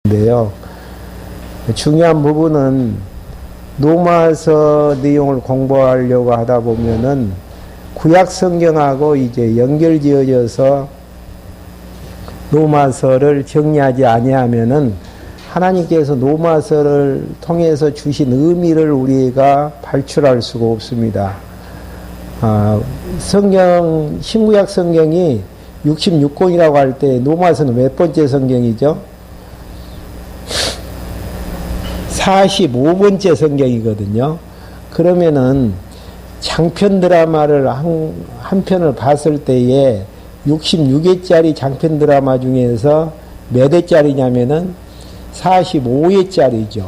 인데요. 중요한 부분은 로마서 내용을 공부하려고 하다 보면은 구약 성경하고 이제 연결지어져서 로마서를 정리하지 아니하면은 하나님께서 로마서를 통해서 주신 의미를 우리가 발출할 수가 없습니다. 성경, 신구약 성경이 66권이라고 할 때 로마서는 몇 번째 성경이죠? 45번째 성경이거든요. 그러면은 장편 드라마를 한 편을 봤을 때에 66회짜리 장편 드라마 중에서 몇 회짜리냐면은 45회짜리죠.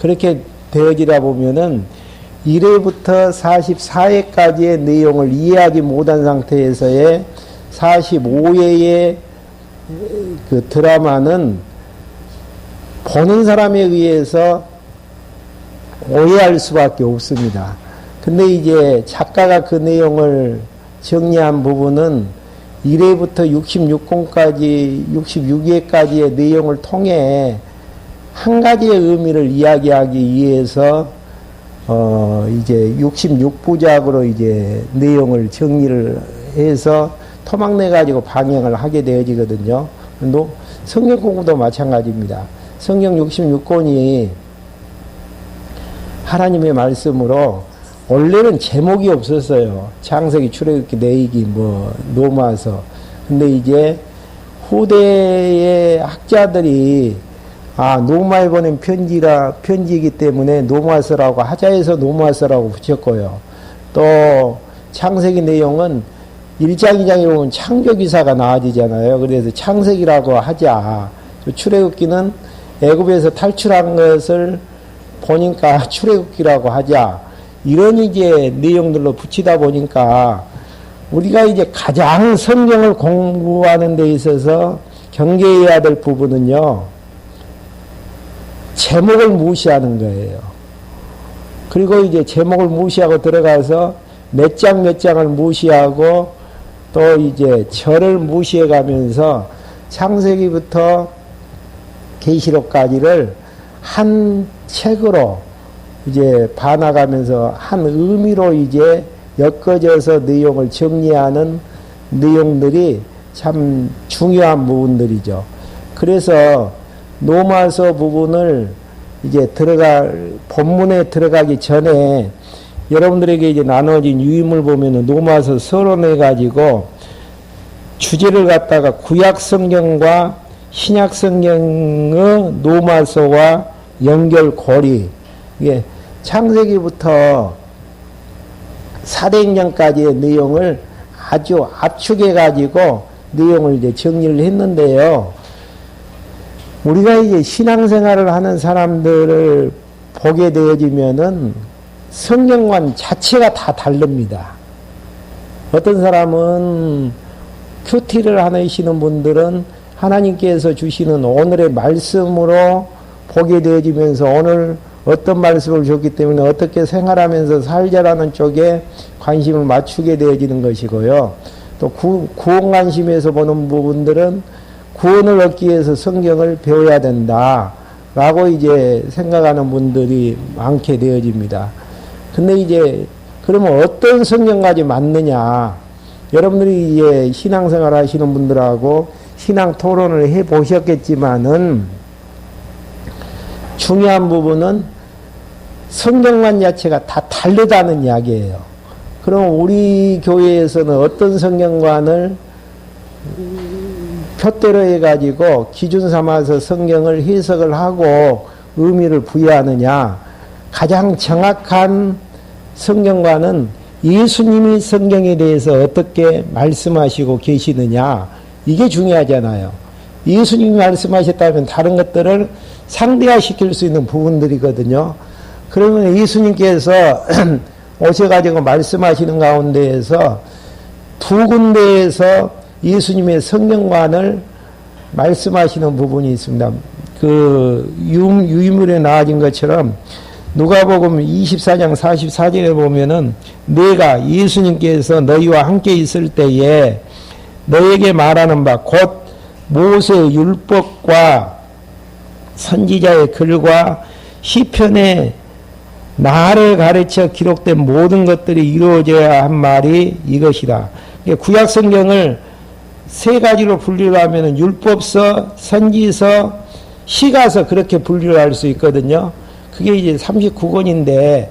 그렇게 되어지다 보면은 1회부터 44회까지의 내용을 이해하지 못한 상태에서의 45회의 그 드라마는 보는 사람에 의해서 오해할 수밖에 없습니다. 근데 이제 작가가 그 내용을 정리한 부분은 1회부터 66권까지, 66회까지의 내용을 통해 한 가지의 의미를 이야기하기 위해서 이제 66부작으로 이제 내용을 정리를 해서 토막내 가지고 방영을 하게 되어지거든요. 성경 공부도 마찬가지입니다. 성경 66권이 하나님의 말씀으로 원래는 제목이 없었어요. 창세기, 출애굽기, 레위기, 로마서. 근데 이제 후대의 학자들이 로마에 보낸 편지이기 때문에 로마서라고 하자 해서 로마서라고 붙였고요. 또 창세기 내용은 1장, 2장에 보면 창조기사가 나와지잖아요. 그래서 창세기라고 하자. 출애굽기는 애굽에서 탈출한 것을 보니까 출애굽기라고 하자. 이런 이제 내용들로 붙이다 보니까 우리가 이제 가장 성경을 공부하는 데 있어서 경계해야 될 부분은요, 제목을 무시하는 거예요. 그리고 이제 제목을 무시하고 들어가서 몇 장 몇 장을 무시하고 또 이제 절을 무시해 가면서 창세기부터 계시록까지를 한 책으로 이제 봐나가면서 한 의미로 이제 엮어져서 내용을 정리하는 내용들이 참 중요한 부분들이죠. 그래서 로마서 부분을 이제 본문에 들어가기 전에 여러분들에게 이제 나눠진 유임을 보면은 로마서 서론해가지고 주제를 갖다가 구약 성경과 신약 성경의 로마서와 연결고리, 이게 창세기부터 사도행전까지의 내용을 아주 압축해가지고 내용을 이제 정리를 했는데요. 우리가 이제 신앙생활을 하는 사람들을 보게 되어지면은 성경관 자체가 다 다릅니다. 어떤 사람은 큐티를 하시는 분들은 하나님께서 주시는 오늘의 말씀으로 보게 되어지면서 오늘 어떤 말씀을 줬기 때문에 어떻게 생활하면서 살자라는 쪽에 관심을 맞추게 되어지는 것이고요. 또 구원 관심에서 보는 부분들은 구원을 얻기 위해서 성경을 배워야 된다 라고 이제 생각하는 분들이 많게 되어집니다. 근데 이제 그러면 어떤 성경까지 맞느냐, 여러분들이 이제 신앙생활 하시는 분들하고 신앙 토론을 해 보셨겠지만은 중요한 부분은 성경관 자체가 다 다르다는 이야기예요. 그럼 우리 교회에서는 어떤 성경관을 표대로 해가지고 기준 삼아서 성경을 해석을 하고 의미를 부여하느냐? 가장 정확한 성경관은 예수님이 성경에 대해서 어떻게 말씀하시고 계시느냐? 이게 중요하잖아요. 예수님이 말씀하셨다면 다른 것들을 상대화시킬 수 있는 부분들이거든요. 그러면 예수님께서 오셔가지고 말씀하시는 가운데에서 두 군데에서 예수님의 성경관을 말씀하시는 부분이 있습니다. 그 유인물에 나와진 것처럼 누가복음 24장 44절에 보면은 내가 예수님께서 너희와 함께 있을 때에 너에게 말하는 바 곧 모세의 율법과 선지자의 글과 시편에 나를 가르쳐 기록된 모든 것들이 이루어져야 한 말이 이것이다. 구약 성경을 세 가지로 분류를 하면 율법서, 선지서, 시가서 그렇게 분류를 할 수 있거든요. 그게 이제 39권인데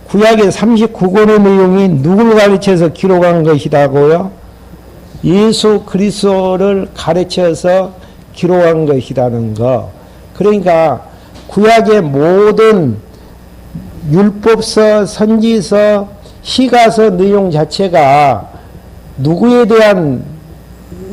구약의 39권의 내용이 누굴 가르쳐서 기록한 것이라고요? 예수 그리스도를 가르쳐서 기록한 것이라는 거. 그러니까 구약의 모든 율법서, 선지서, 시가서 내용 자체가 누구에 대한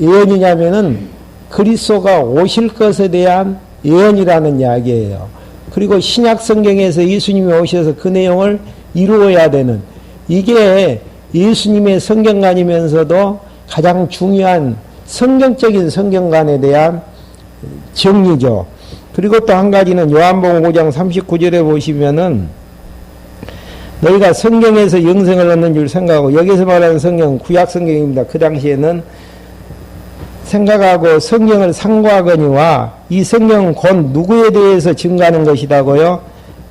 예언이냐면은 그리스도가 오실 것에 대한 예언이라는 이야기예요. 그리고 신약 성경에서 예수님이 오셔서 그 내용을 이루어야 되는, 이게 예수님의 성경관이면서도 가장 중요한 성경적인 성경관에 대한 정리죠. 그리고 또 한 가지는 요한복음 5장 39절에 보시면은 너희가 성경에서 영생을 얻는 줄 생각하고, 여기서 말하는 성경은 구약 성경입니다. 그 당시에는 생각하고 성경을 상고하거니와 이 성경은 곧 누구에 대해서 증가하는 것이라고요?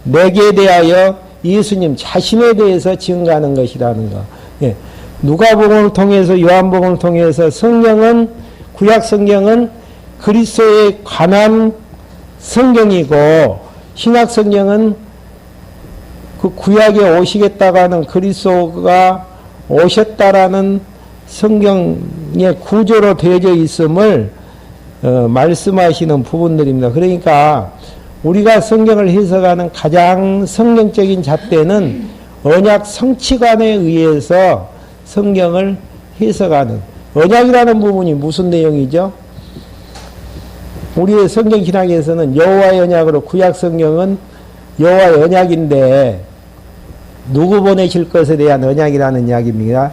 내게 대하여 예수님 자신에 대해서 증가하는 것이라는 거. 예. 누가복음을 통해서 요한복음을 통해서 성경은, 구약 성경은 그리스도에 관한 성경이고, 신약 성경은 그 구약에 오시겠다고 하는 그리스도가 오셨다라는 성경의 구조로 되어져 있음을 말씀하시는 부분들입니다. 그러니까 우리가 성경을 해석하는 가장 성경적인 잣대는 언약 성취관에 의해서 성경을 해석하는, 언약이라는 부분이 무슨 내용이죠? 우리의 성경 신학에서는 여호와의 언약으로, 구약 성경은 여호와의 언약인데 누구 보내실 것에 대한 언약이라는 이야기입니다.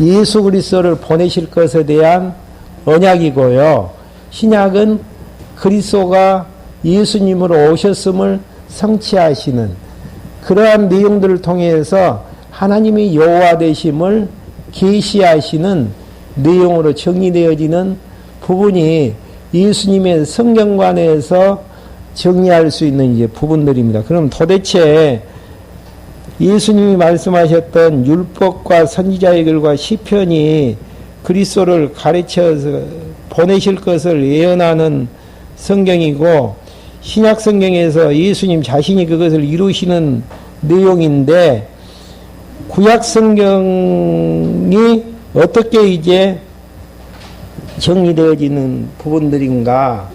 예수 그리스도를 보내실 것에 대한 언약이고요. 신약은 그리스도가 예수님으로 오셨음을 성취하시는 그러한 내용들을 통해서 하나님의 여호와 되심을 계시하시는 내용으로 정리되어지는 부분이 예수님의 성경관에서 정리할 수 있는 이제 부분들입니다. 그럼 도대체 예수님이 말씀하셨던 율법과 선지자의 글과 시편이 그리스도를 가르쳐서 보내실 것을 예언하는 성경이고, 신약 성경에서 예수님 자신이 그것을 이루시는 내용인데, 구약 성경이 어떻게 이제 정리되어지는 부분들인가?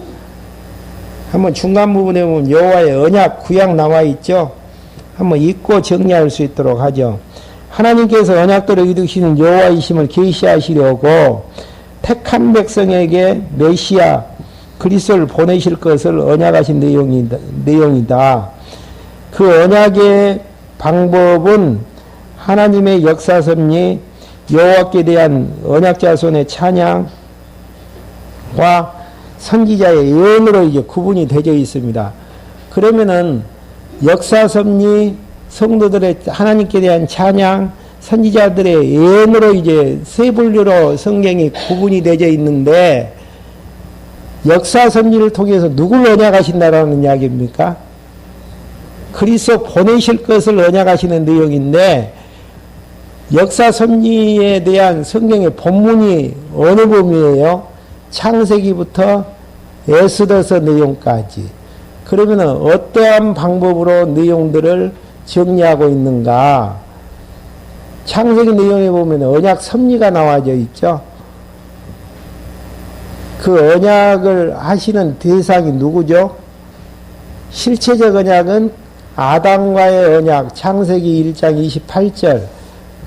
한번 중간 부분에 보면 여호와의 언약, 구약 나와 있죠. 한번 읽고 정리할 수 있도록 하죠. 하나님께서 언약대로 이루시는 여호와이심을 계시하시려고 택한 백성에게 메시아 그리스도를 보내실 것을 언약하신 내용이다. 그 언약의 방법은 하나님의 역사섭리, 여호와께 대한 언약자손의 찬양과 선지자의 예언으로 이제 구분이 되어 있습니다. 그러면은 역사섭리, 성도들의 하나님께 대한 찬양, 선지자들의 예언으로 이제 세 분류로 성경이 구분이 되어 있는데, 역사섭리를 통해서 누굴 언약하신다라는 이야기입니까? 그리스도 보내실 것을 언약하시는 내용인데, 역사섭리에 대한 성경의 본문이 어느 부분이에요? 창세기부터 에스더서 내용까지. 그러면은 어떠한 방법으로 내용들을 정리하고 있는가? 창세기 내용에 보면 언약 섭리가 나와져 있죠. 그 언약을 하시는 대상이 누구죠? 실체적 언약은 아담과의 언약, 창세기 1장 28절.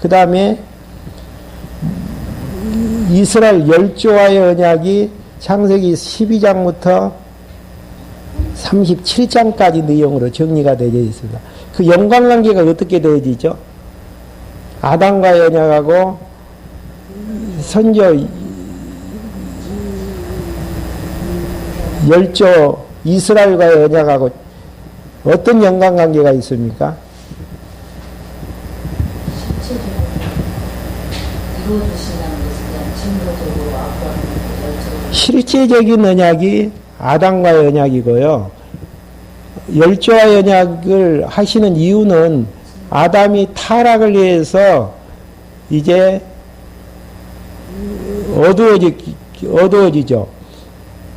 그 다음에 이스라엘 열조와의 언약이 창세기 12장부터 37장까지 내용으로 정리가 되어 있습니다. 그 연관관계가 어떻게 되어지죠? 아담과의 언약하고 선조 열조 이스라엘과의 언약하고 어떤 연관관계가 있습니까? 실체적인 언약이 아담과의 언약이고요. 열조와 언약을 하시는 이유는 아담이 타락을 위해서 이제 어두워지죠.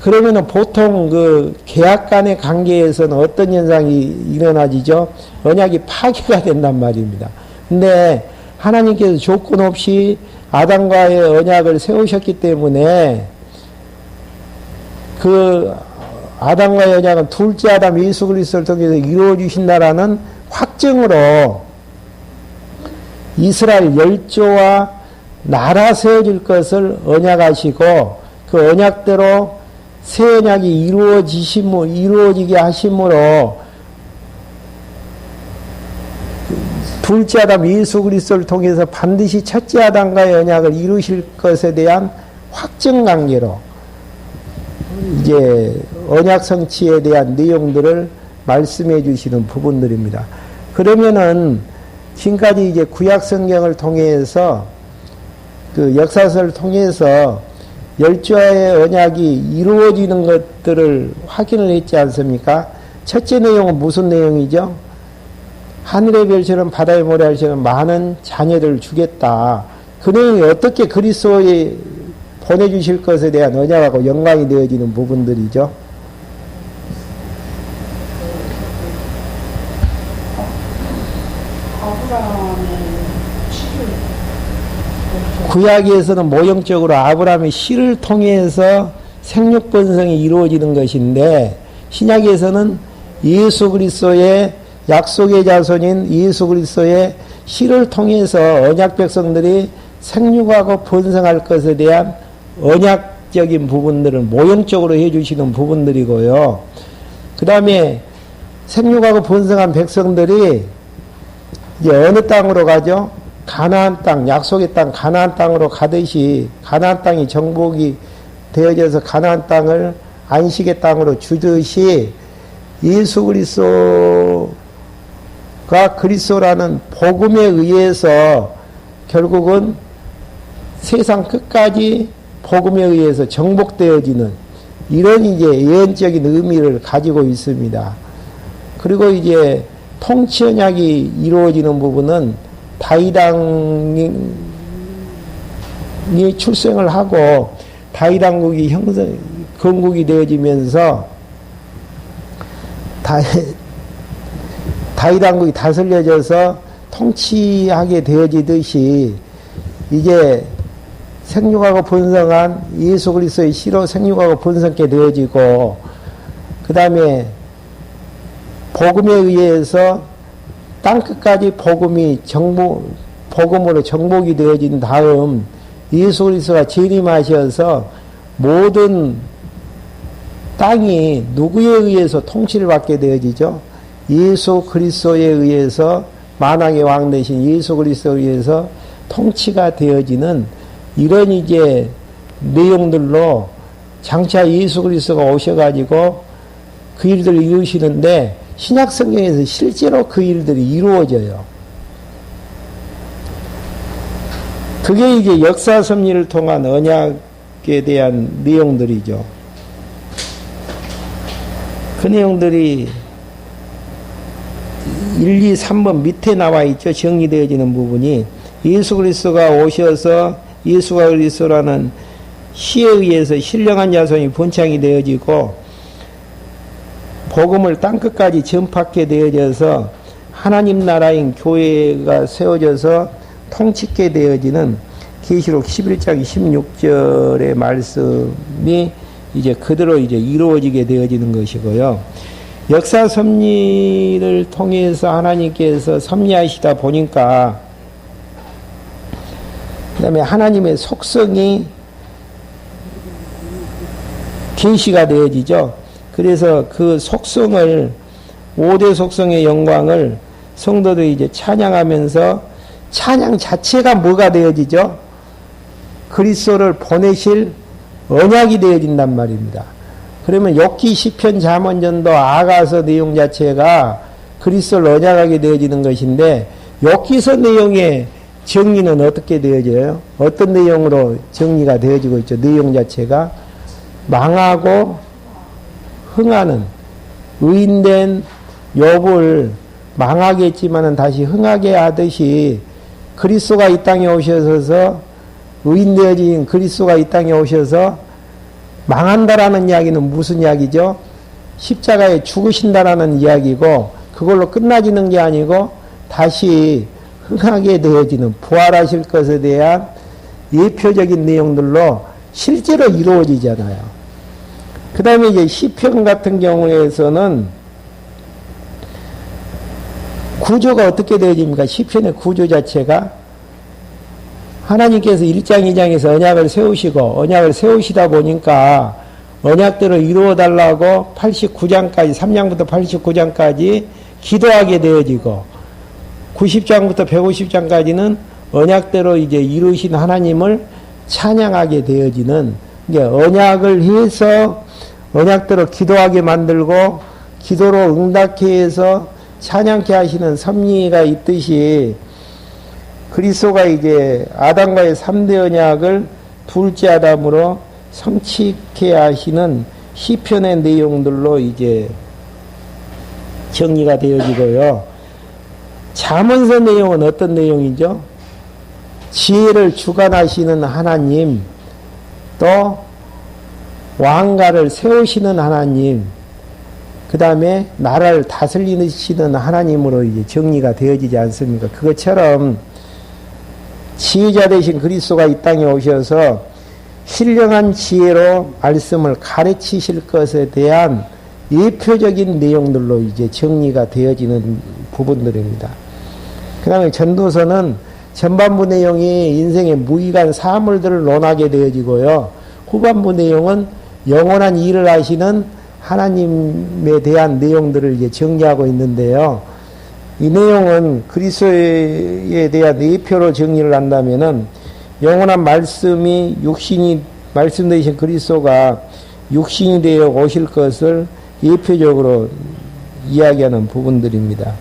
그러면은 보통 그 계약 간의 관계에서는 어떤 현상이 일어나지죠? 언약이 파괴가 된단 말입니다. 근데 하나님께서 조건 없이 아담과의 언약을 세우셨기 때문에 그 아담과의 언약은 둘째 아담 예수 그리스도를 통해서 이루어주신다라는 확증으로 이스라엘 열조와 나라 세워질 것을 언약하시고 그 언약대로 새 언약이 이루어지게 하심으로 둘째 아담 예수 그리스도를 통해서 반드시 첫째 아담과의 언약을 이루실 것에 대한 확증 관계로 이제 언약 성취에 대한 내용들을 말씀해 주시는 부분들입니다. 그러면은 지금까지 이제 구약 성경을 통해서 그 역사서를 통해서 열조와의 언약이 이루어지는 것들을 확인을 했지 않습니까? 첫째 내용은 무슨 내용이죠? 하늘의 별처럼 바다의 모래알처럼 많은 자녀들을 주겠다. 그 내용이 어떻게 그리스도에 보내주실 것에 대한 언약하고 연관이 되어지는 부분들이죠. 구약에서는 모형적으로 아브라함의 씨를 통해서 생육 번성이 이루어지는 것인데 신약에서는 예수 그리스도의 약속의 자손인 예수 그리스도의 씨를 통해서 언약 백성들이 생육하고 번성할 것에 대한 언약적인 부분들을 모형적으로 해주시는 부분들이고요. 그 다음에 생육하고 번성한 백성들이 이제 어느 땅으로 가죠? 가나안 땅, 약속의 땅, 가나안 땅으로 가듯이 가나안 땅이 정복이 되어져서 가나안 땅을 안식의 땅으로 주듯이 예수 그리스도가 그리스도라는 복음에 의해서 결국은 세상 끝까지 복음에 의해서 정복되어지는 이런 이제 예언적인 의미를 가지고 있습니다. 그리고 이제 통치 언약이 이루어지는 부분은 다윗 왕이 출생을 하고 다윗 왕국이 건국이 되어지면서 다윗 왕국이 다스려져서 통치하게 되어지듯이 이제 생육하고 번성한 예수 그리스도의 씨로 생육하고 번성케 되어지고 그 다음에 복음에 의해서 땅끝까지 복음으로 정복이 되어진 다음 예수 그리스도가 재림하셔서 모든 땅이 누구에 의해서 통치를 받게 되어지죠? 예수 그리스도에 의해서 만왕의 왕 되신 예수 그리스도에 의해서 통치가 되어지는 이런 이제 내용들로 장차 예수 그리스도가 오셔가지고 그 일들을 이루시는데 신약 성경에서 실제로 그 일들이 이루어져요. 그게 이제 역사 섭리를 통한 언약에 대한 내용들이죠. 그 내용들이 1, 2, 3번 밑에 나와 있죠. 정리되어지는 부분이 예수 그리스도가 오셔서 예수가 그리스도라는 시에 의해서 신령한 자손이 번창이 되어지고 복음을 땅끝까지 전파하게 되어져서 하나님 나라인 교회가 세워져서 통치게 되어지는 계시록 11장 16절의 말씀이 이제 그대로 이제 이루어지게 되어지는 것이고요. 역사 섭리를 통해서 하나님께서 섭리하시다 보니까 그 다음에 하나님의 속성이 계시가 되어지죠. 그래서 그 속성을 5대 속성의 영광을 성도들이 이제 찬양하면서 찬양 자체가 뭐가 되어지죠? 그리스도를 보내실 언약이 되어진단 말입니다. 그러면 욥기 시편 잠언전도 아가서 내용 자체가 그리스도를 언약하게 되어지는 것인데 욥기서 내용의 정리는 어떻게 되어져요? 어떤 내용으로 정리가 되어지고 있죠? 내용 자체가 망하고 흥하는 의인된 욥을 망하겠지만은 다시 흥하게 하듯이 그리스도가 이 땅에 오셔서 의인되어진 그리스도가 이 땅에 오셔서 망한다라는 이야기는 무슨 이야기죠? 십자가에 죽으신다라는 이야기고 그걸로 끝나지는 게 아니고 다시 흥하게 되어지는 부활하실 것에 대한 예표적인 내용들로 실제로 이루어지잖아요. 그 다음에 이제 시편 같은 경우에서는 구조가 어떻게 되어집니까? 시편의 구조 자체가 하나님께서 1장, 2장에서 언약을 세우시고 언약을 세우시다 보니까 언약대로 이루어달라고 89장까지 3장부터 89장까지 기도하게 되어지고 90장부터 150장까지는 언약대로 이제 이루신 하나님을 찬양하게 되어지는 이게 언약을 해서 언약대로 기도하게 만들고 기도로 응답케 해서 찬양케 하시는 섭리가 있듯이 그리스도가 이제 아담과의 3대 언약을 둘째 아담으로 성취케 하시는 시편의 내용들로 이제 정리가 되어지고요. 잠언서 내용은 어떤 내용이죠? 지혜를 주관하시는 하나님, 또 왕가를 세우시는 하나님, 그 다음에 나라를 다스리시는 하나님으로 이제 정리가 되어지지 않습니까? 그것처럼 지혜자 되신 그리스도가 이 땅에 오셔서 신령한 지혜로 말씀을 가르치실 것에 대한 예표적인 내용들로 이제 정리가 되어지는 부분들입니다. 그 다음에 전도서는 전반부 내용이 인생의 무의간 사물들을 논하게 되어지고요. 후반부 내용은 영원한 일을 하시는 하나님에 대한 내용들을 이제 정리하고 있는데요. 이 내용은 그리스도에 대한 예표로 정리를 한다면은 영원한 말씀이 육신이 말씀되신 그리스도가 육신이 되어 오실 것을 예표적으로 이야기하는 부분들입니다.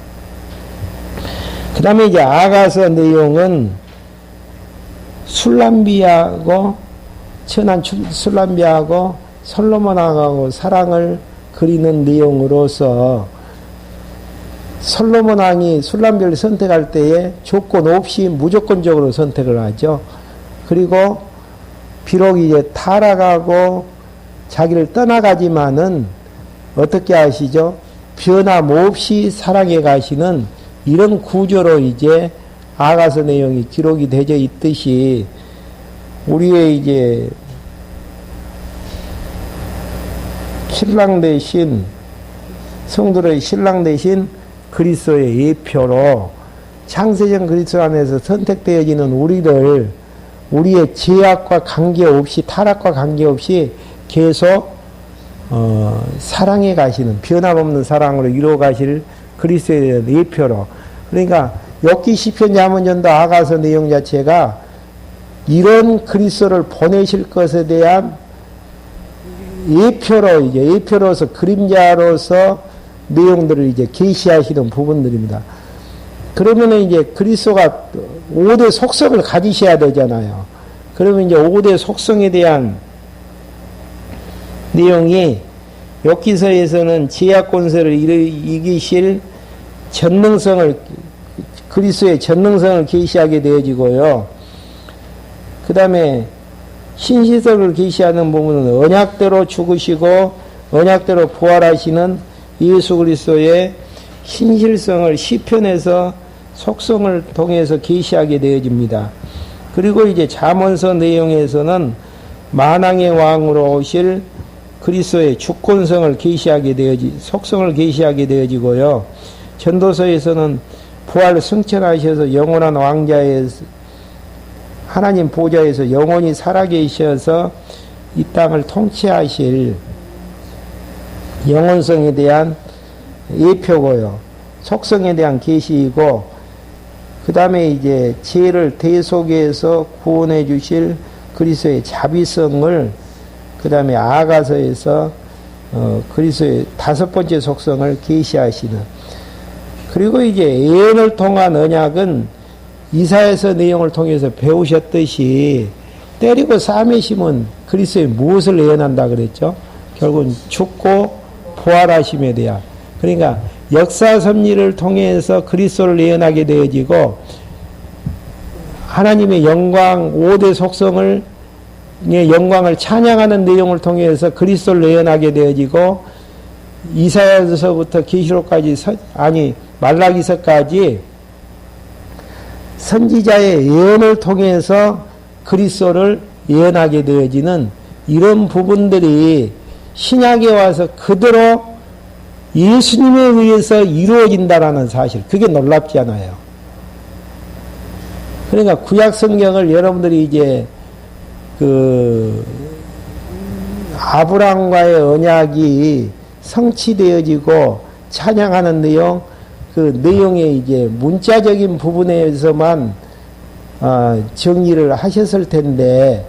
그 다음에 이제 아가서 내용은 술람비하고 천한 술람비하고 솔로몬하고 사랑을 그리는 내용으로서 솔로몬 왕이 술람비를 선택할 때에 조건 없이 무조건적으로 선택을 하죠. 그리고 비록 이제 타락하고 자기를 떠나가지만은 어떻게 하시죠? 변함없이 사랑해 가시는 이런 구조로 이제 아가서 내용이 기록이 되어 있듯이 우리의 이제 신랑 대신 성도의 신랑 대신 그리스도의 예표로 창세전 그리스도 안에서 선택되어지는 우리를 우리의 죄악과 관계없이 타락과 관계없이 계속 사랑해 가시는 변함없는 사랑으로 이루어 가실 그리스도에 대한 예표로 그러니까 욥기 시편 잠언전도 아가서 내용 자체가 이런 그리스도를 보내실 것에 대한 예표로 이제 예표로서 그림자로서 내용들을 이제 계시하시는 부분들입니다. 그러면은 이제 그리스도가 5대 속성을 가지셔야 되잖아요. 그러면 이제 5대 속성에 대한 내용이 욥기서에서는 제약 권세를 이기실 전능성을 그리스도의 전능성을 계시하게 되어지고요. 그 다음에 신시석을 계시하는 부분은 언약대로 죽으시고 언약대로 부활하시는 예수 그리스도의 신실성을 시편에서 속성을 통해서 계시하게 되어집니다. 그리고 이제 잠언서 내용에서는 만왕의 왕으로 오실 그리스도의 주권성을 계시하게 속성을 계시하게 되어지고요. 전도서에서는 부활 승천하셔서 영원한 왕자의 하나님 보좌에서 영원히 살아계셔서 이 땅을 통치하실 영원성에 대한 예표고요. 속성에 대한 계시이고 그 다음에 이제 죄를 대속해서 구원해 주실 그리스도의 자비성을 그 다음에 아가서에서 그리스도의 5번째 속성을 계시하시는 그리고 이제 예언을 통한 언약은 이사야서 내용을 통해서 배우셨듯이 때리고 싸매심은 그리스도의 무엇을 예언한다 그랬죠? 결국은 죽고 부활하심에 대한, 그러니까 역사 섭리를 통해서 그리스도를 예언하게 되어지고 하나님의 영광 5대 속성을 영광을 찬양하는 내용을 통해서 그리스도를 예언하게 되어지고 이사야서부터 계시록까지 말라기서까지 선지자의 예언을 통해서 그리스도를 예언하게 되어지는 이런 부분들이 신약에 와서 그대로 예수님에 의해서 이루어진다라는 사실, 그게 놀랍지 않아요. 그러니까 구약 성경을 여러분들이 이제 아브라함과의 언약이 성취되어지고 찬양하는 내용, 그 내용의 이제 문자적인 부분에서만 정리를 하셨을 텐데,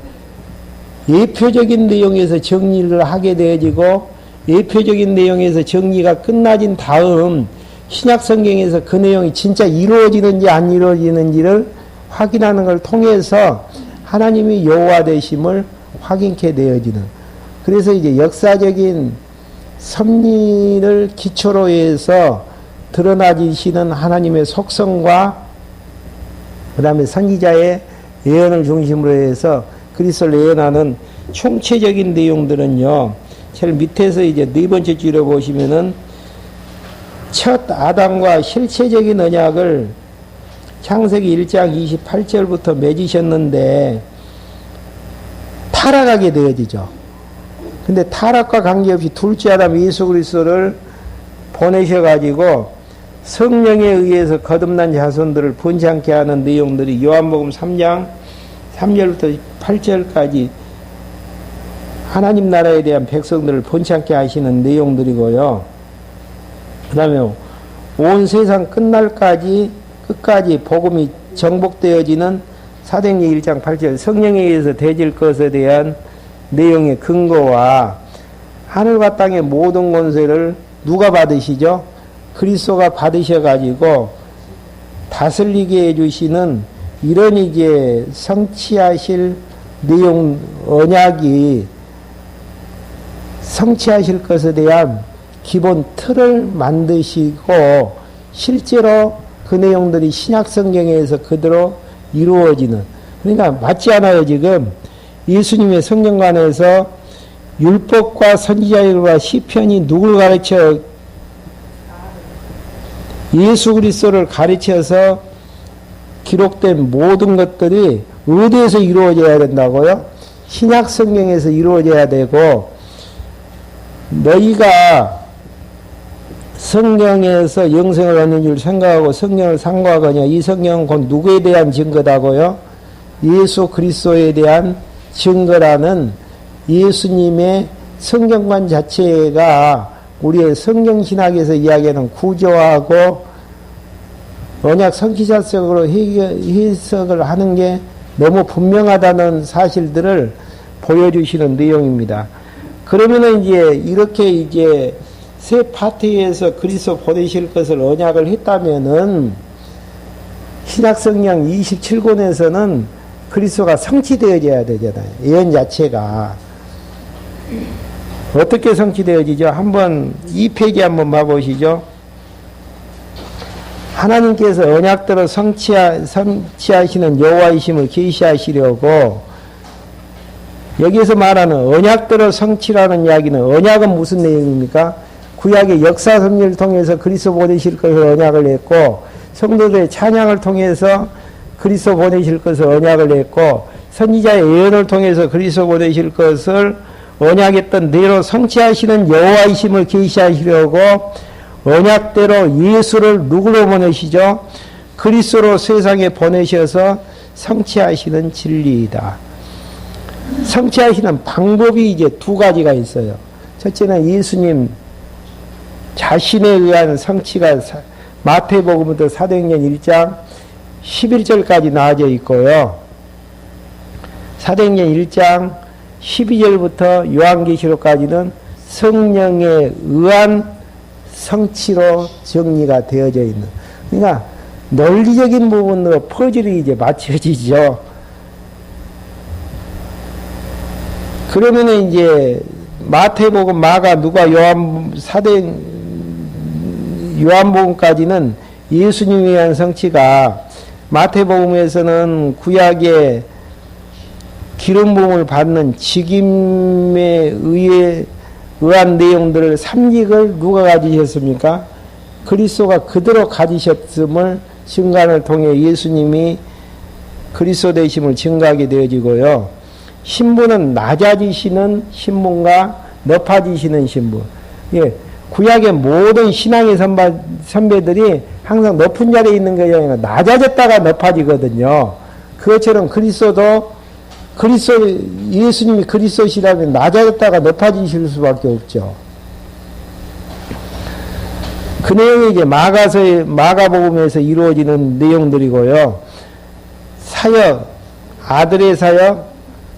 예표적인 내용에서 정리를 하게 되어지고 예표적인 내용에서 정리가 끝나진 다음 신약 성경에서 그 내용이 진짜 이루어지는지 안 이루어지는지를 확인하는 걸 통해서 하나님이 여호와 되심을 확인케 되어지는, 그래서 이제 역사적인 섭리를 기초로 해서 드러나지시는 하나님의 속성과 그 다음에 선지자의 예언을 중심으로 해서 그리스도를 예언하는 총체적인 내용들은요, 제일 밑에서 이제 네 번째 줄에 보시면은 첫 아담과 실체적인 언약을 창세기 1장 28절부터 맺으셨는데 타락하게 되어지죠. 근데 타락과 관계없이 둘째 아담 예수 그리스도를 보내셔가지고 성령에 의해서 거듭난 자손들을 번창케 하는 내용들이 요한복음 3장 3절부터 8절까지 하나님 나라에 대한 백성들을 번창케 하시는 내용들이고요. 그 다음에 온 세상 끝날까지 끝까지 복음이 정복되어지는 사도행전 1장 8절 성령에 의해서 되질 것에 대한 내용의 근거와 하늘과 땅의 모든 권세를 누가 받으시죠? 그리스도가 받으셔가지고 다스리게 해주시는 이런 이제 성취하실 내용 언약이 성취하실 것에 대한 기본 틀을 만드시고 실제로 그 내용들이 신약 성경에서 그대로 이루어지는, 그러니까 맞지 않아요. 지금 예수님의 성경관에서 율법과 선지자들과 시편이 누굴 가르쳐? 예수 그리스도를 가르쳐서 기록된 모든 것들이 어디에서 이루어져야 된다고요? 신약 성경에서 이루어져야 되고, 너희가 성경에서 영생을 얻는 줄 생각하고 성경을 상고하거냐, 이 성경은 곧 누구에 대한 증거다고요? 예수 그리스도에 대한 증거라는 예수님의 성경관 자체가 우리의 성경신학에서 이야기하는 구조하고 언약 성취자적으로 해석을 하는 게 너무 분명하다는 사실들을 보여주시는 내용입니다. 그러면은 이제 이렇게 이제 세 파트에서 그리스도 보내실 것을 언약을 했다면은 신약성경 27권에서는 그리스도가 성취되어져야 되잖아요. 예언 자체가. 어떻게 성취되어지죠? 한번 2페이지 한번 봐보시죠. 하나님께서 언약대로 성취하시는 여호와이심을 계시하시려고, 여기에서 말하는 언약대로 성취라는 이야기는 언약은 무슨 내용입니까? 구약의 역사 섭리를 통해서 그리스도 보내실 것을 언약을 했고, 성도들의 찬양을 통해서 그리스도 보내실 것을 언약을 했고, 선지자의 예언을 통해서 그리스도 보내실 것을 언약했던 대로 성취하시는 여호와이심을 계시하시려고 언약대로 예수를 누구로 보내시죠? 그리스도로 세상에 보내셔서 성취하시는 진리이다. 성취하시는 방법이 이제 두 가지가 있어요. 첫째는 예수님 자신에 의한 성취가 마태복음부터 사도행전 1장 11절까지 나와져 있고요. 사도행전 1장 12절부터 요한계시록까지는 성령에 의한 성취로 정리가 되어져 있는, 그러니까 논리적인 부분으로 퍼즐이 이제 맞춰지죠. 그러면은 이제 마태복음, 마가, 누가, 요한복음까지는 예수님에 의한 성취가, 마태복음에서는 구약의 기름 부음을 받는 직임에 의한 내용들을 삼직을 누가 가지셨습니까? 그리스도가 그대로 가지셨음을 증거를 통해 예수님이 그리스도 되심을 증거하게 되어지고요. 신분은 낮아지시는 신분과 높아지시는 신분. 예, 구약의 모든 신앙의 선배들이 항상 높은 자리에 있는 게 아니라 낮아졌다가 높아지거든요. 그것처럼 예수님이 그리스도시라면 낮아졌다가 높아지실 수밖에 없죠. 그 내용이 이제 마가복음에서 이루어지는 내용들이고요. 사역, 아들의 사역,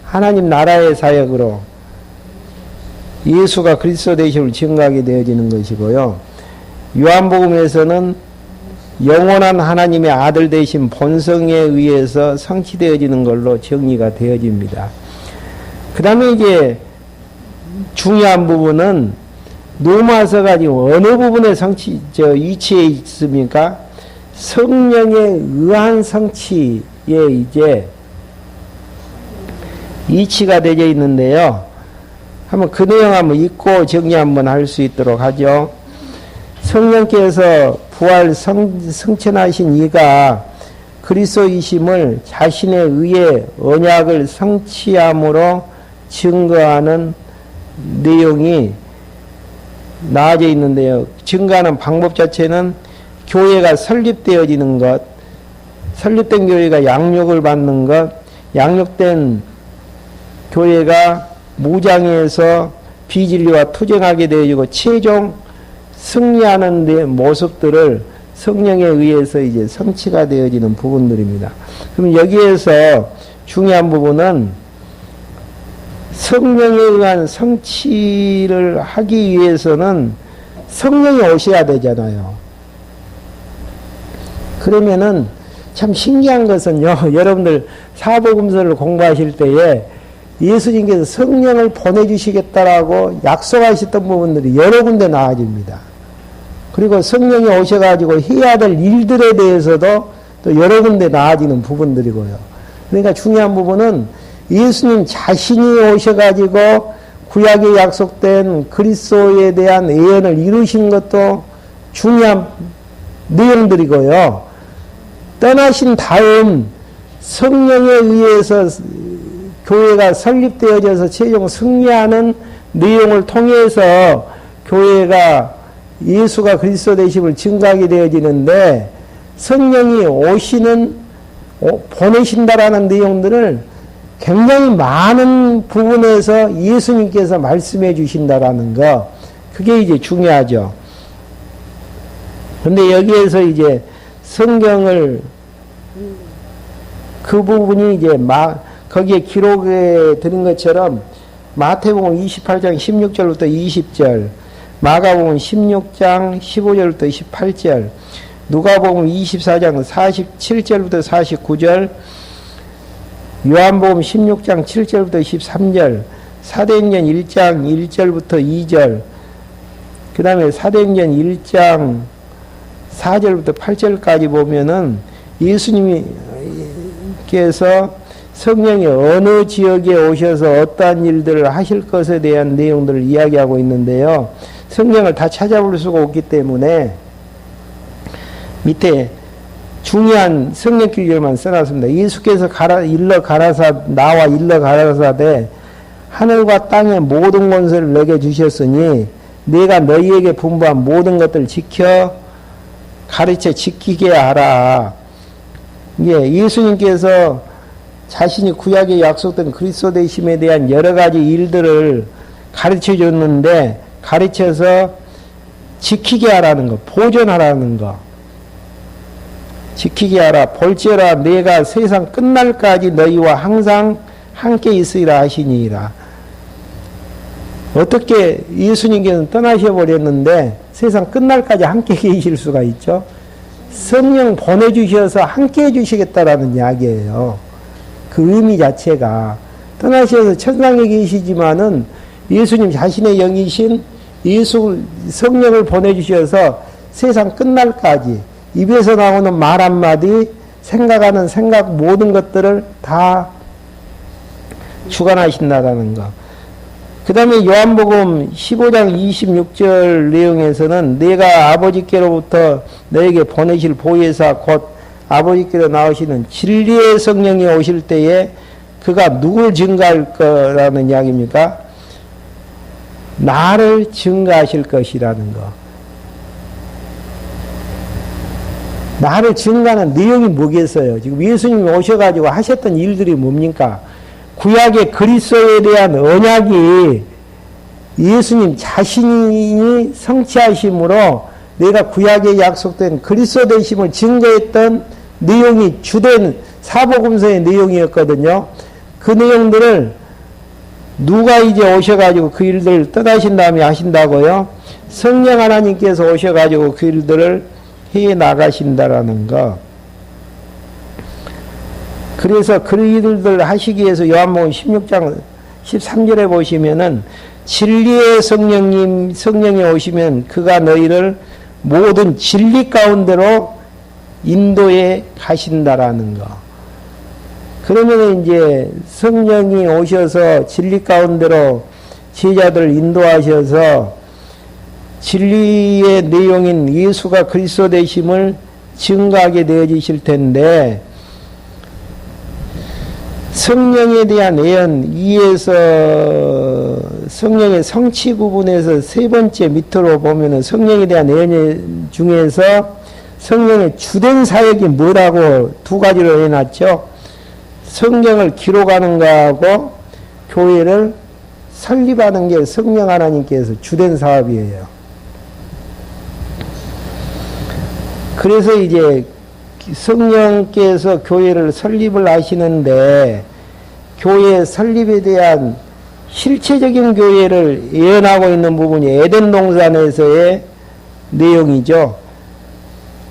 하나님 나라의 사역으로 예수가 그리스도 되심을 증거하게 되어지는 것이고요. 요한복음에서는 영원한 하나님의 아들 되신 본성에 의해서 성취되어지는 걸로 정리가 되어집니다. 그 다음에 이제 중요한 부분은 로마서 가지고 어느 부분에 위치해 있습니까? 성령에 의한 성취에 이제 위치가 되어 있는데요. 한번 그 내용 한번 읽고 정리 한번 할 수 있도록 하죠. 성령께서 부활 성천하신 이가 그리스도이심을 자신에 의해 언약을 성취함으로 증거하는 내용이 나와져 있는데요. 증거하는 방법 자체는 교회가 설립되어지는 것, 설립된 교회가 양육을 받는 것, 양육된 교회가 무장해서 비진리와 투쟁하게 되어지고 최종 승리하는 데 모습들을 성령에 의해서 이제 성취가 되어지는 부분들입니다. 그럼 여기에서 중요한 부분은 성령에 의한 성취를 하기 위해서는 성령이 오셔야 되잖아요. 그러면은 참 신기한 것은요, 여러분들 사복음서를 공부하실 때에 예수님께서 성령을 보내주시겠다라고 약속하셨던 부분들이 여러 군데 나와집니다. 그리고 성령이 오셔가지고 해야 될 일들에 대해서도 또 여러 군데 나와지는 부분들이고요. 그러니까 중요한 부분은 예수님 자신이 오셔가지고 구약에 약속된 그리스도에 대한 예언을 이루신 것도 중요한 내용들이고요. 떠나신 다음 성령에 의해서 교회가 설립되어져서 최종 승리하는 내용을 통해서 교회가 예수가 그리스도 되심을 증거하게 되어지는데, 성령이 보내신다라는 내용들을 굉장히 많은 부분에서 예수님께서 말씀해 주신다라는 거, 그게 이제 중요하죠. 근데 여기에서 이제 성경을, 그 부분이 이제 거기에 기록해 드린 것처럼 마태복음 28장 16절부터 20절, 마가복음 16장 15절부터 18절, 누가복음 24장 47절부터 49절, 요한복음 16장 7절부터 13절, 사도행전 1장 1절부터 2절, 그 다음에 사도행전 1장 4절부터 8절까지 보면은 예수님께서 성령이 어느 지역에 오셔서 어떠한 일들을 하실 것에 대한 내용들을 이야기하고 있는데요. 성경을 다 찾아볼 수가 없기 때문에 밑에 중요한 성령 기절만 써놨습니다. 예수께서 나와 일러 가라사대 하늘과 땅의 모든 권세를 내게 주셨으니 내가 너희에게 분부한 모든 것들을 가르쳐 지키게 하라. 예수님께서 자신이 구약에 약속된 그리스도 되심에 대한 여러 가지 일들을 가르쳐 줬는데, 가르쳐서 지키게 하라는 거, 보존하라는 거. 지키게 하라. 볼지어라 내가 세상 끝날까지 너희와 항상 함께 있으리라 하시니라. 어떻게 예수님께서는 떠나셔버렸는데 세상 끝날까지 함께 계실 수가 있죠? 성령 보내주셔서 함께 해주시겠다라는 이야기예요. 그 의미 자체가 떠나셔서 천상에 계시지만은 예수님 자신의 영이신 예수 성령을 보내주셔서 세상 끝날까지 입에서 나오는 말 한마디, 생각하는 생각 모든 것들을 다 주관하신다라는 거. 그 다음에 요한복음 15장 26절 내용에서는 내가 아버지께로부터 너에게 보내실 보혜사 곧 아버지께로 나오시는 진리의 성령이 오실 때에 그가 누굴 증거할 거라는 이야기입니까? 나를 증거하실 것이라는 거. 나를 증거하는 내용이 뭐겠어요? 지금 예수님이 오셔가지고 하셨던 일들이 뭡니까? 구약의 그리스도에 대한 언약이 예수님 자신이 성취하심으로 내가 구약에 약속된 그리스도 되심을 증거했던 내용이 주된 사복음서의 내용이었거든요. 그 내용들을 누가 이제 오셔가지고 그 일들을 떠나신 다음에 하신다고요? 성령 하나님께서 오셔가지고 그 일들을 해 나가신다라는 거. 그래서 그 일들 하시기 위해서 요한복음 16장 13절에 보시면은 진리의 성령이 오시면 그가 너희를 모든 진리 가운데로 인도해 가신다라는 거. 그러면 이제 성령이 오셔서 진리 가운데로 제자들을 인도하셔서 진리의 내용인 예수가 그리스도 되심을 증거하게 되어지실 텐데, 성령에 대한 예언 2에서 성령의 성취 부분에서 세 번째 밑으로 보면은 성령에 대한 예언 중에서 성령의 주된 사역이 뭐라고 두 가지로 해놨죠. 성경을 기록하는 거하고 교회를 설립하는 게 성령 하나님께서 주된 사업이에요. 그래서 이제 성령께서 교회를 설립을 하시는데, 교회 설립에 대한 실체적인 교회를 예언하고 있는 부분이 에덴 동산에서의 내용이죠.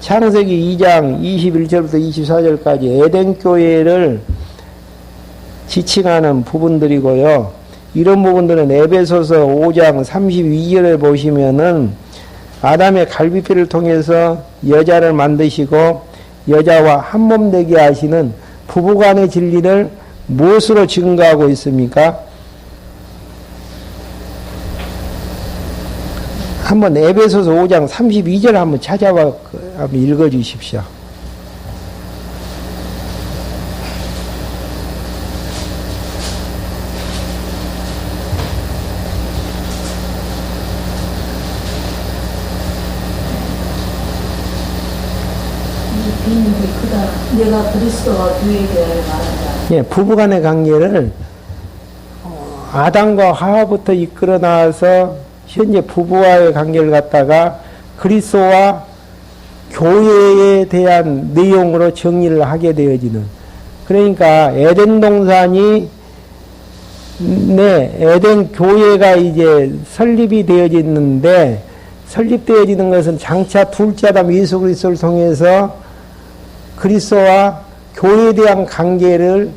창세기 2장 21절부터 24절까지 에덴 교회를 지칭하는 부분들이고요. 이런 부분들은 에베소서 5장 32절에 보시면은 아담의 갈비뼈를 통해서 여자를 만드시고 여자와 한 몸 되게 하시는 부부간의 진리를 무엇으로 증거하고 있습니까? 한번 에베소서 5장 32절 한번 찾아봐 한번 읽어 주십시오. 내가 그리스도와 교회에 대하여 말한다. 예, 부부간의 관계를 아담과 하와부터 이끌어 나와서 현재 부부와의 관계를 갖다가 그리스도와 교회에 대한 내용으로 정리를 하게 되어지는. 그러니까 에덴 동산이 에덴 교회가 이제 설립이 되어지는데, 설립되어지는 것은 장차 둘째 아담 예수 그리스도를 통해서 그리스도와 교회에 대한 관계를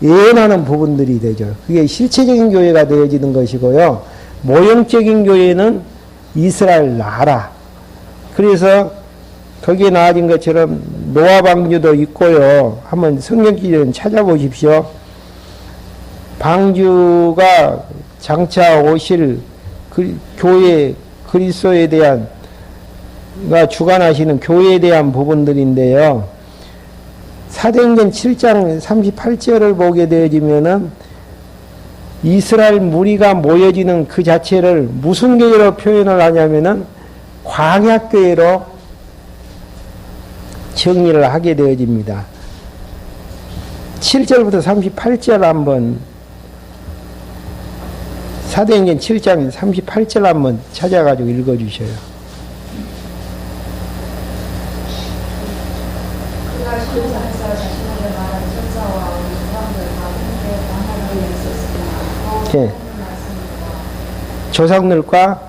예언하는 부분들이 되죠. 그게 실체적인 교회가 되어지는 것이고요. 모형적인 교회는 이스라엘 나라. 그래서 거기에 나와진 것처럼 노아 방주도 있고요. 한번 성경 기준 찾아보십시오. 방주가 장차 오실 교회 그리스도에 대한 가 주관하시는 교회에 대한 부분들인데요. 사도행전 7장 38절을 보게 되어지면은 이스라엘 무리가 모여지는 그 자체를 무슨 교회로 표현을 하냐면은 광야교회로 정리를 하게 되어집니다. 7절부터 38절 한번, 사도행전 7장 38절 한번 찾아가지고 읽어주셔요. 예. 조상들과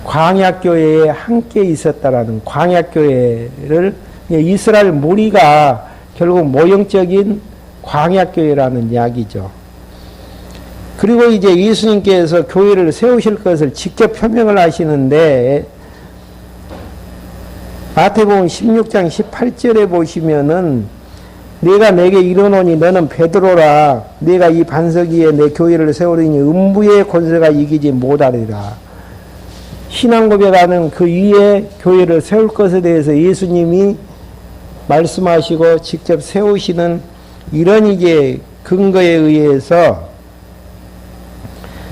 광야교회에 함께 있었다라는, 광야교회를 이스라엘 무리가 결국 모형적인 광야교회라는 이야기죠. 그리고 이제 예수님께서 교회를 세우실 것을 직접 표명을 하시는데 마태복음 16장 18절에 보시면은 내가 내게 이르노니 너는 베드로라 내가 이 반석 위에 내 교회를 세우리니 음부의 권세가 이기지 못하리라. 신앙 고백하는 그 위에 교회를 세울 것에 대해서 예수님이 말씀하시고 직접 세우시는 이런 이제 근거에 의해서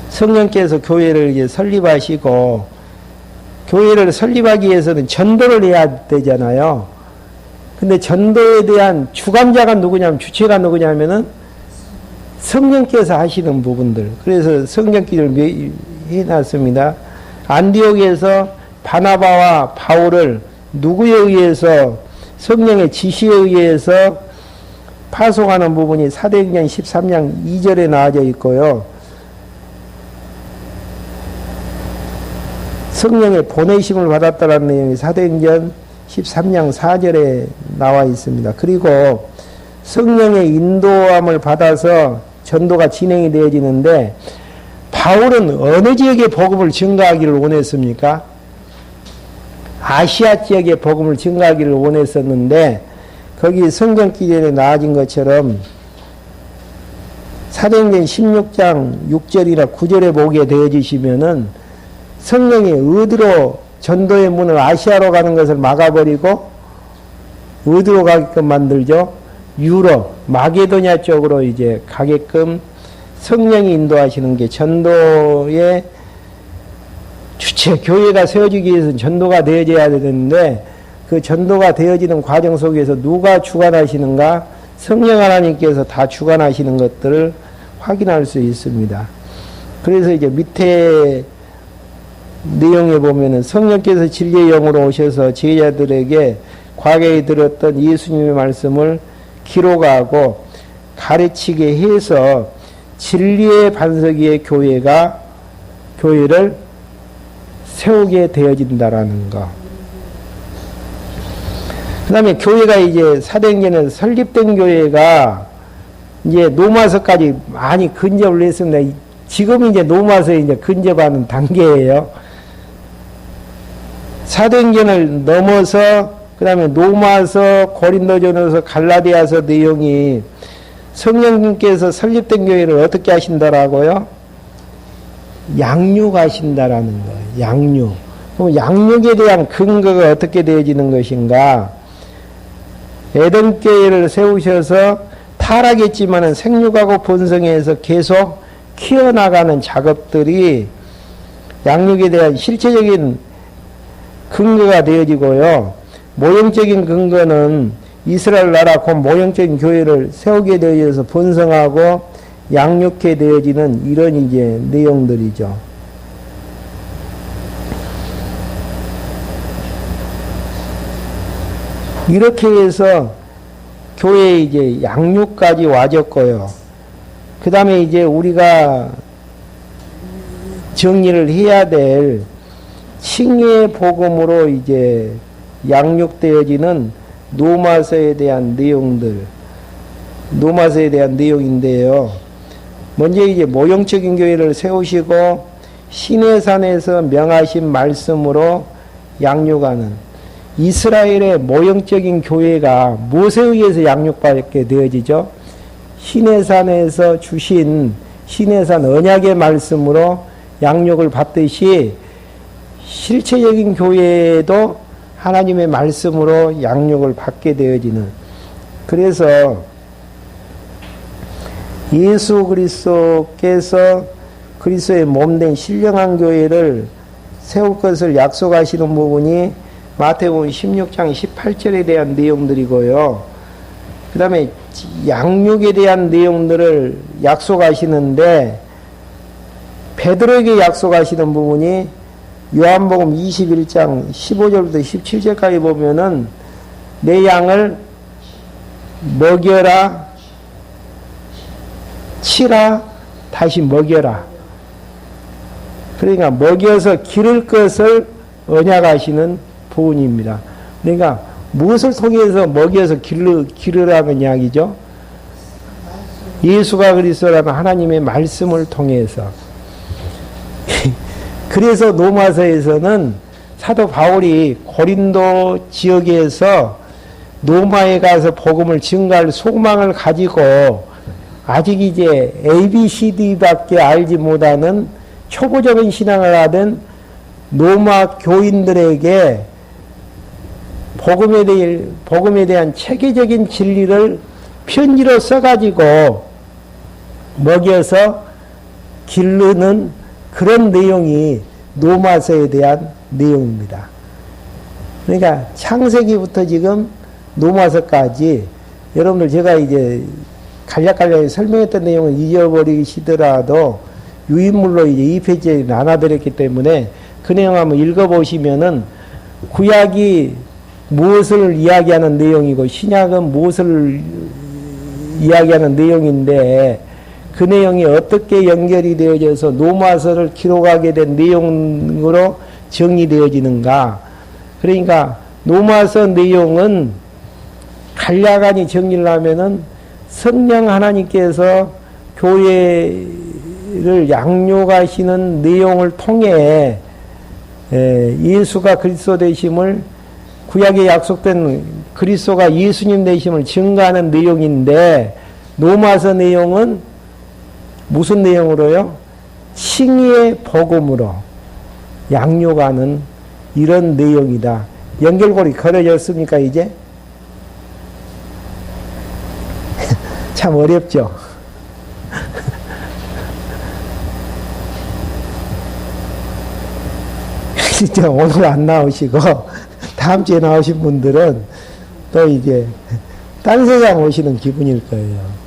성령께서 교회를 이제 설립하시고 교회를 설립하기 위해서는 전도를 해야 되잖아요. 근데 전도에 대한 주관자가 누구냐면 주체가 누구냐면은 성령께서 하시는 부분들. 그래서 성경기를 해놨습니다. 안디옥에서 바나바와 바울을 누구에 의해서 성령의 지시에 의해서 파송하는 부분이 사도행전 13장 2절에 나와져 있고요. 성령의 보내심을 받았다는 내용이 사도행전 13장 4절에 나와 있습니다. 그리고 성령의 인도함을 받아서 전도가 진행이 되어지는데 바울은 어느 지역에 복음을 증가하기를 원했습니까? 아시아 지역에 복음을 증가하기를 원했었는데 거기 성경 기전에 나와진 것처럼 사도행전 16장 6절이나 9절에 보게 되어지시면은 성령이 어디로 전도의 문을 아시아로 가는 것을 막아버리고 어디로 가게끔 만들죠? 유럽, 마게도냐 쪽으로 이제 가게끔 성령이 인도하시는 게 전도의 주체, 교회가 세워지기 위해서는 전도가 되어져야 되는데 그 전도가 되어지는 과정 속에서 누가 주관하시는가? 성령 하나님께서 다 주관하시는 것들을 확인할 수 있습니다. 그래서 이제 밑에 내용에 보면은 성령께서 진리의 영으로 오셔서 제자들에게 과거에 들었던 예수님의 말씀을 기록하고 가르치게 해서 진리의 반석 위에 교회를 세우게 되어진다라는 거. 그 다음에 교회가 이제 사도행전에서 설립된 교회가 이제 로마서까지 많이 근접을 했습니다. 지금 이제 로마서에 이제 근접하는 단계예요. 사도행전을 넘어서 그 다음에 로마서, 고린도전서, 갈라디아서 내용이 성령님께서 설립된 교회를 어떻게 하신다라고요? 양육하신다라는 거예요. 양육. 그럼 양육에 대한 근거가 어떻게 되어지는 것인가? 에덴교회를 세우셔서 타락했지만은 생육하고 번성해서 계속 키워나가는 작업들이 양육에 대한 실체적인 근거가 되어지고요. 모형적인 근거는 이스라엘 나라 곧 모형적인 교회를 세우게 되어져서 번성하고 양육해 되어지는 이런 이제 내용들이죠. 이렇게 해서 교회에 이제 양육까지 와졌고요. 그 다음에 이제 우리가 정리를 해야 될 칭의의 복음으로 이제 양육되어지는 노마서에 대한 내용들, 노마서에 대한 내용인데요. 먼저 이제 모형적인 교회를 세우시고 시내산에서 명하신 말씀으로 양육하는 이스라엘의 모형적인 교회가 무엇에 의해서 양육받게 되어지죠? 시내산에서 주신 시내산 언약의 말씀으로 양육을 받듯이 실체적인 교회도 하나님의 말씀으로 양육을 받게 되어지는, 그래서 예수 그리스도께서 그리스도의 몸된 신령한 교회를 세울 것을 약속하시는 부분이 마태복음 16장 18절에 대한 내용들이고요. 그 다음에 양육에 대한 내용들을 약속하시는데 베드로에게 약속하시는 부분이 요한복음 21장 15절부터 17절까지 보면은 내 양을 먹여라, 치라, 다시 먹여라. 그러니까 먹여서 기를 것을 언약하시는 부분입니다. 그러니까 무엇을 통해서 먹여서 기르라는 이야기죠? 예수가 그리스도라는 하나님의 말씀을 통해서. 그래서 로마서에서는 사도 바울이 고린도 지역에서 로마에 가서 복음을 증거할 소망을 가지고 아직 이제 ABCD밖에 알지 못하는 초보적인 신앙을 하던 로마 교인들에게 복음에 대한 체계적인 진리를 편지로 써가지고 먹여서 기르는 그런 내용이 로마서에 대한 내용입니다. 그러니까 창세기부터 지금 로마서까지 여러분들 제가 이제 간략간략히 설명했던 내용을 잊어버리시더라도 유인물로 이제 2페이지에 나눠드렸기 때문에 그 내용 한번 읽어보시면은 구약이 무엇을 이야기하는 내용이고 신약은 무엇을 이야기하는 내용인데 그 내용이 어떻게 연결이 되어져서 로마서를 기록하게 된 내용으로 정리되어지는가. 그러니까 로마서 내용은 간략하니 정리를 하면은 성령 하나님께서 교회를 양육하시는 내용을 통해 예수가 그리스도 되심을 구약에 약속된 그리스도가 예수님 되심을 증거하는 내용인데 로마서 내용은 무슨 내용으로요? 칭의의 복음으로 양육하는 이런 내용이다. 연결고리 걸어졌습니까 이제? 참 어렵죠. 진짜 오늘 안 나오시고 다음 주에 나오신 분들은 또 이제 딴 세상 오시는 기분일 거예요.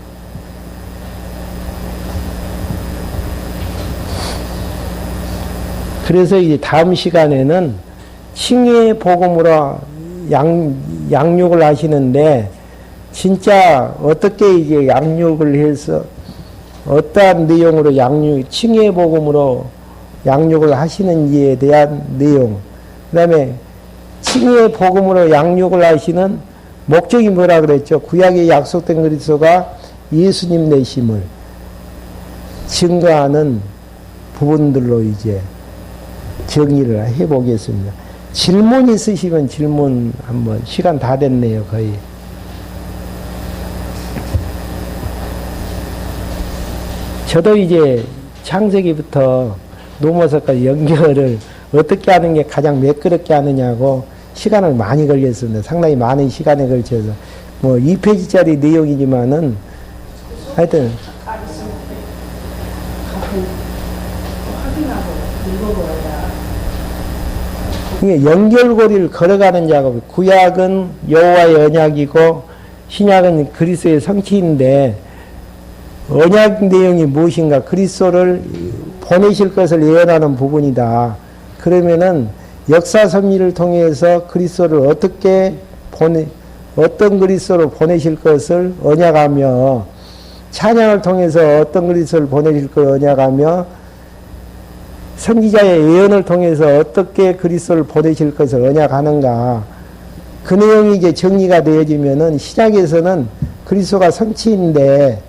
그래서 이제 다음 시간에는 칭의의 복음으로 양육을 하시는데 진짜 어떻게 이제 양육을 해서 어떠한 내용으로 칭의의 복음으로 양육을 하시는지에 대한 내용. 그 다음에 칭의의 복음으로 양육을 하시는 목적이 뭐라 그랬죠? 구약에 약속된 그리스도가 예수님 되심을 증거하는 부분들로 이제 정리를 해보겠습니다. 질문 있으시면 질문 한번, 시간 다 됐네요, 거의. 저도 이제 창세기부터 로마서까지 연결을 어떻게 하는 게 가장 매끄럽게 하느냐고 시간을 많이 걸렸습니다. 상당히 많은 시간에 걸쳐서. 뭐 2페이지짜리 내용이지만은 하여튼 이게 연결고리를 걸어가는 작업. 구약은 여호와의 언약이고 신약은 그리스도의 성취인데 언약 내용이 무엇인가? 그리스도를 보내실 것을 예언하는 부분이다. 그러면은 역사 섭리를 통해서 그리스도를 어떤 그리스도를 보내실 것을 언약하며 찬양을 통해서 어떤 그리스도를 보내실 것을 언약하며 선지자의 예언을 통해서 어떻게 그리스도를 보내실 것을 언약하는가. 그 내용이 이제 정리가 되어지면은 신약에서는 그리스도가 성취인데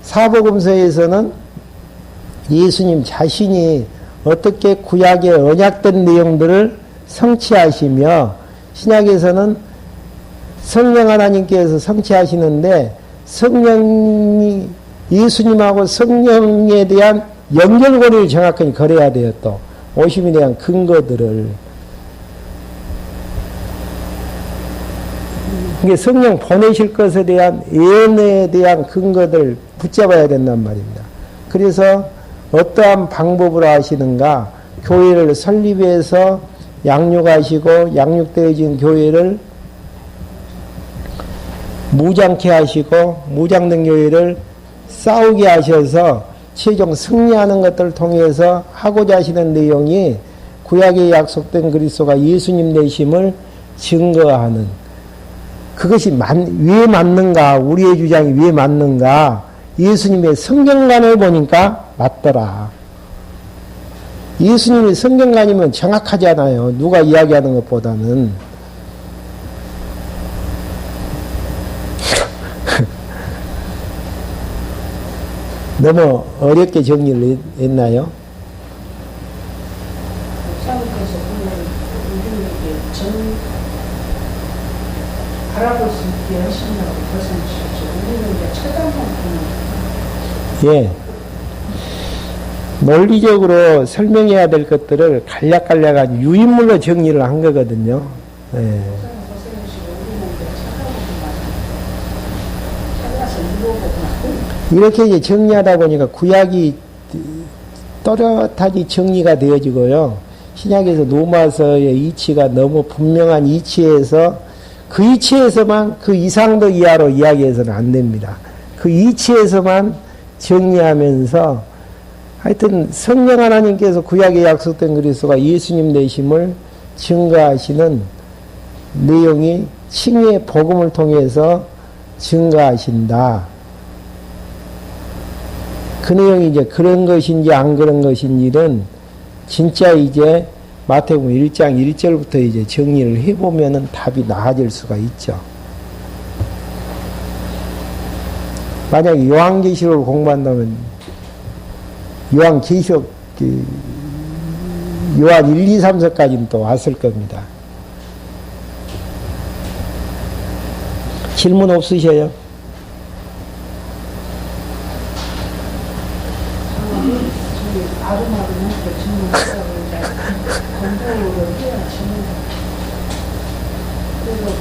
사복음서에서는 예수님 자신이 어떻게 구약에 언약된 내용들을 성취하시며 신약에서는 성령 하나님께서 성취하시는데 성령이 예수님하고 성령에 대한 연결고리를 정확히 걸어야 돼요. 또 오심에 대한 근거들을. 이게 성령 보내실 것에 대한 예언에 대한 근거들 붙잡아야 된단 말입니다. 그래서 어떠한 방법으로 하시는가? 교회를 설립해서 양육하시고 양육되어진 교회를 무장케 하시고 무장된 교회를 싸우게 하셔서 최종 승리하는 것들을 통해서 하고자 하시는 내용이 구약에 약속된 그리스도가 예수님 되심을 증거하는 그것이 왜 맞는가? 우리의 주장이 왜 맞는가? 예수님의 성경관을 보니까 맞더라. 예수님의 성경관이면 정확하잖아요. 누가 이야기하는 것보다는. 너무 어렵게 정리를 했나요? 목사님께서 보면 우리에게 알아볼 수 있게 하신다고 말씀하셨죠. 우리는 이제 찾아만 보는. 예. 논리적으로 설명해야 될 것들을 간략간략한 유인물로 정리를 한 거거든요. 예. 이렇게 이제 정리하다 보니까 구약이 또렷하게 정리가 되어지고요. 신약에서 노마서의 이치가 너무 분명한 이치에서 그 이치에서만 그 이상도 이하로 이야기해서는 안 됩니다. 그 이치에서만 정리하면서 하여튼 성령 하나님께서 구약에 약속된 그리스도가 예수님 되심을 증거하시는 내용이 칭의의 복음을 통해서 증거하신다. 그 내용이 이제 그런 것인지 안 그런 것인지는 진짜 이제 마태복음 1장 1절부터 이제 정리를 해보면은 답이 나아질 수가 있죠. 만약에 요한계시록을 공부한다면 요한계시록 요한 1, 2, 3서까지는 또 왔을 겁니다. 질문 없으셔요?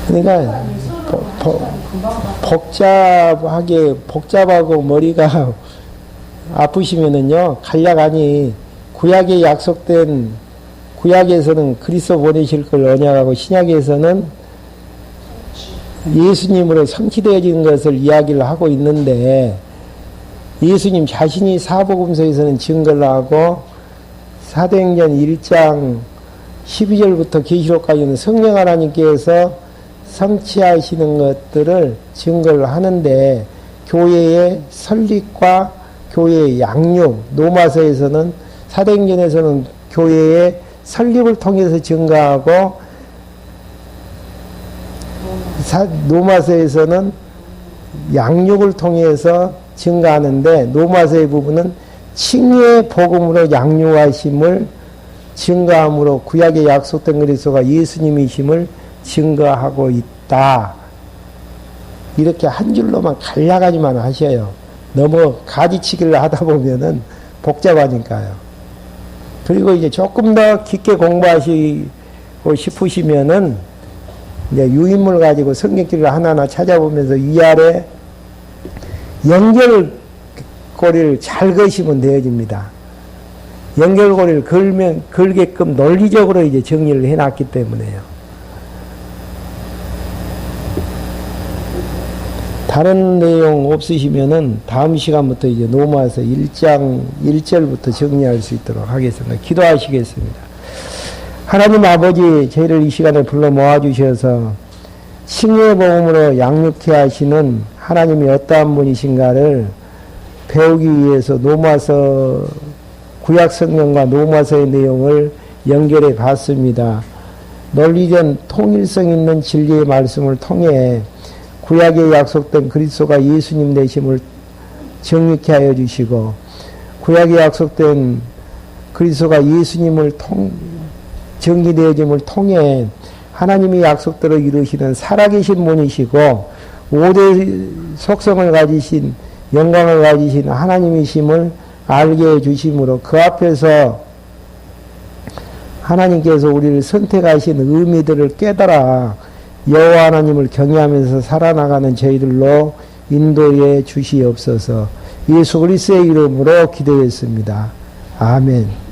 그러니까 복잡하고 머리가 아프시면은요, 간략하니 구약에 약속된 구약에서는 그리스도 보내실 걸 언약하고 신약에서는 예수님으로 성취되어진 것을 이야기를 하고 있는데 예수님 자신이 사복음서에서는 증거를 하고 사도행전 1장 12절부터 계시록까지는 성령 하나님께서 성취하시는 것들을 증거를 하는데 교회의 설립과 교회의 양육, 노마서에서는 사도행전에서는 교회의 설립을 통해서 증거하고 노마서에서는 양육을 통해서 증거하는데 노마서의 부분은 칭의의 복음으로 양육하심을 증거함으로 구약에 약속된 그리스도가 예수님이심을 증거하고 있다. 이렇게 한 줄로만 간략하지만 하셔요. 너무 가지치기를 하다 보면은 복잡하니까요. 그리고 이제 조금 더 깊게 공부하시고 싶으시면은 이제 유인물 가지고 성경길을 하나하나 찾아보면서 위아래 연결고리를 잘 그시면 되어집니다. 연결고리를 걸게끔 논리적으로 이제 정리를 해놨기 때문에요. 다른 내용 없으시면은 다음 시간부터 이제 노마서 1장 1절부터 정리할 수 있도록 하겠습니다. 기도하시겠습니다. 하나님 아버지, 저희를 이 시간에 불러 모아주셔서 칭의의 복음으로 양육케 하시는 하나님이 어떠한 분이신가를 배우기 위해서 노마서 구약 성경과 노마서의 내용을 연결해 봤습니다. 논리전 통일성 있는 진리의 말씀을 통해 구약에 약속된 그리스도가 예수님 되심을 정립케 하여 주시고 구약에 약속된 그리스도가 예수님을 정리되어짐을 통해 하나님의 약속대로 이루시는 살아계신 분이시고 5대 속성을 가지신 영광을 가지신 하나님이심을 알게 해주심으로 그 앞에서 하나님께서 우리를 선택하신 의미들을 깨달아 여호와 하나님을 경외하면서 살아나가는 저희들로 인도해 주시옵소서. 예수 그리스도의 이름으로 기도했습니다. 아멘.